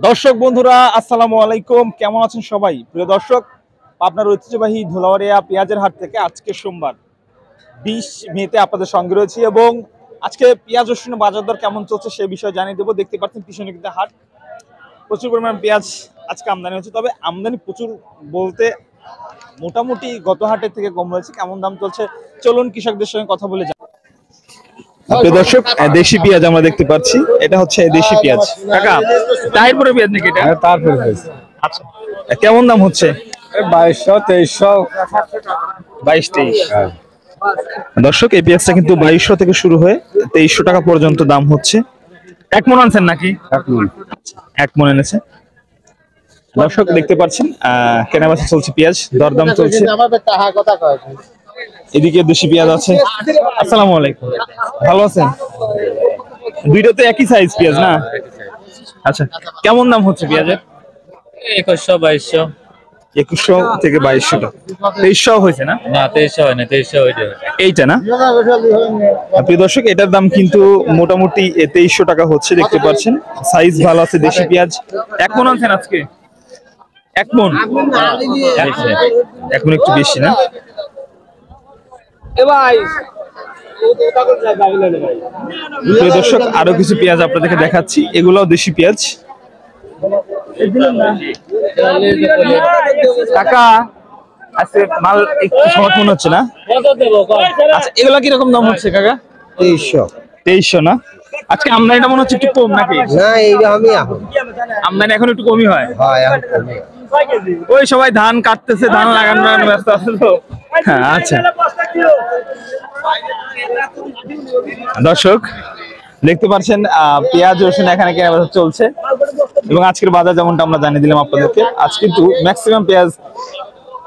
দর্শক বন্ধুরা আসসালামু আলাইকুম, কেমন আছেন সবাই? প্রিয় দর্শক, আপনার ঐতিহ্যবাহী ধুলাউড়িয়া পেঁয়াজের হাট থেকে আজকে সোমবার 20 মেতে আপনাদের সঙ্গে রয়েছি এবং আজকে পেঁয়াজ রসুনের বাজার দর কেমন চলছে সে বিষয়ে জানিয়ে দেবো। দেখতে পাচ্ছেন পিছনে কিন্তু হাট, প্রচুর পরিমাণ পেঁয়াজ আজকে আমদানি হচ্ছে। তবে আমদানি প্রচুর বলতে মোটামুটি গত হাটের থেকে কম রয়েছে। কেমন দাম চলছে চলুন কৃষকদের সঙ্গে কথা বলে যাই। প্রিয় দর্শক, দেশি পেঁয়াজ আমরা দেখতে পাচ্ছি, এটা হচ্ছে দেশি পেঁয়াজ। কাকা, তারপরে পেঁয়াজ নাকি এটা? তারপরে আচ্ছা, কেমন দাম হচ্ছে? 2200 2300 22-23। দর্শক, এই পেঁয়াজটা কিন্তু 2200 থেকে শুরু হয়ে 2300 টাকা পর্যন্ত দাম হচ্ছে। এক মন আনছেন নাকি? এক মন এনেছে। দর্শক দেখতে পাচ্ছেন কেনাবেচা চলছে, পেঁয়াজ দরদাম চলছে। এদিকে দেশি পেঁয়াজ আছে। আসসালামু আলাইকুম, ভালো আছেন? দুইটা তো একই সাইজ পেঁয়াজ না? আচ্ছা, কেমন দাম হচ্ছে পেঁয়াজের? 2100 2100 থেকে 2200 টাকা। 2300 হয়েছে না? না 2300 হয় না, 2300 হইছে এইটা না? প্রিয় দর্শক, এটার দাম কিন্তু মোটামুটি 2300 টাকা হচ্ছে। দেখতে পাচ্ছেন সাইজ ভালো আছে দেশি পেঁয়াজ। এক মন আনছেন আজকে? এক মন এক মন একটু বেশি না? প্রিয় দর্শক, আরো কিছু পেঁয়াজ আপনাদেরকে দেখাচ্ছি, এগুলাও দেশি পেঁয়াজ। কাকা, আজকে মাল একটু শর্ট মনে হচ্ছে না? আচ্ছা, এগুলা কিরকম দাম হচ্ছে কাকা? 2300 না? আজকে আমদানিটা মনে হচ্ছে একটু কম নাকি? না এইরকমই আমদানি এখন একটু কমই হয়। এখন কমে। ওই সবাই ধান কাটতেছে, ধান লাগানোর ব্যস্ত আছে তো। হ্যাঁ, আচ্ছা দর্শক দেখতে পাচ্ছেন পেঁয়াজ রসুন এখানে কেনাবেচা চলছে এবং আজকের বাজার যেমনটা আমরা জানিয়ে দিলাম আপনাদেরকে, আজ কিন্তু ম্যাক্সিমাম পেঁয়াজ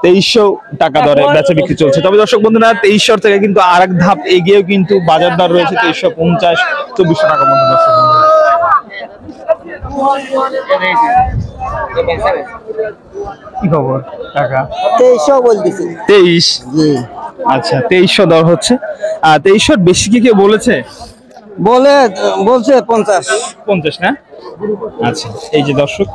2300 টাকা দরে বেচা বিক্রি চলছে। তবে দর্শক বন্ধুরা, 2300 থেকে কিন্তু আরেক ধাপ এগিয়েও কিন্তু বাজার দর রয়েছে 2350 2400 টাকা পর্যন্ত। দর্শক কি খবর টাকা? 2300 বলতেছি। 23? আচ্ছা, 2300 দর হচ্ছে। 2300 বেশি কি কেউ বলেছে? বলছে 50 না? আচ্ছা, এই যে দর্শক,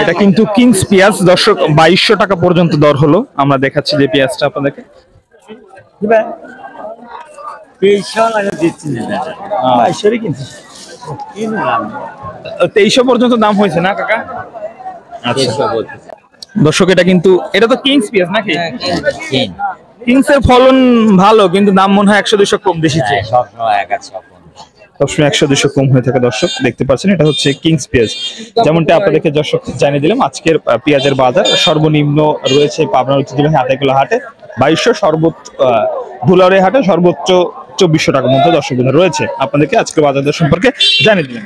এটা কিন্তু কিংস পেঁয়াজ। দর্শক, 2200 টাকা পর্যন্ত দর হলো। আমরা দেখাচ্ছি যে পেঁয়াজটা আপনাদেরকে। 2300 পর্যন্ত দাম হয়েছে না কাকা? আচ্ছা দর্শক, এটা কিন্তু এটা তো কিংস পেঁয়াজ নাকি? কিংস এর ফলন ভালো, কিন্তু দাম মনে হয় 100-200 কম বেশি। সবসময় 100-200 কম হয়ে থাকে। দর্শক দেখতে পাচ্ছেন, এটা হচ্ছে কিংস পেঁয়াজ। যেমনটা আপনাদেরকে দর্শক জানিয়ে দিলাম, আজকের পেঁয়াজের বাজার সর্বনিম্ন রয়েছে পাবনার ঐতিহ্যবাহী আতাইকুলা হাটে 2200, সর্বোচ্চ ধুলাউড়িয়া হাটে সর্বোচ্চ 2400 টাকার মধ্যে দর্শক রয়েছে। আপনাদেরকে আজকের বাজার দর সম্পর্কে জানিয়ে দিলাম।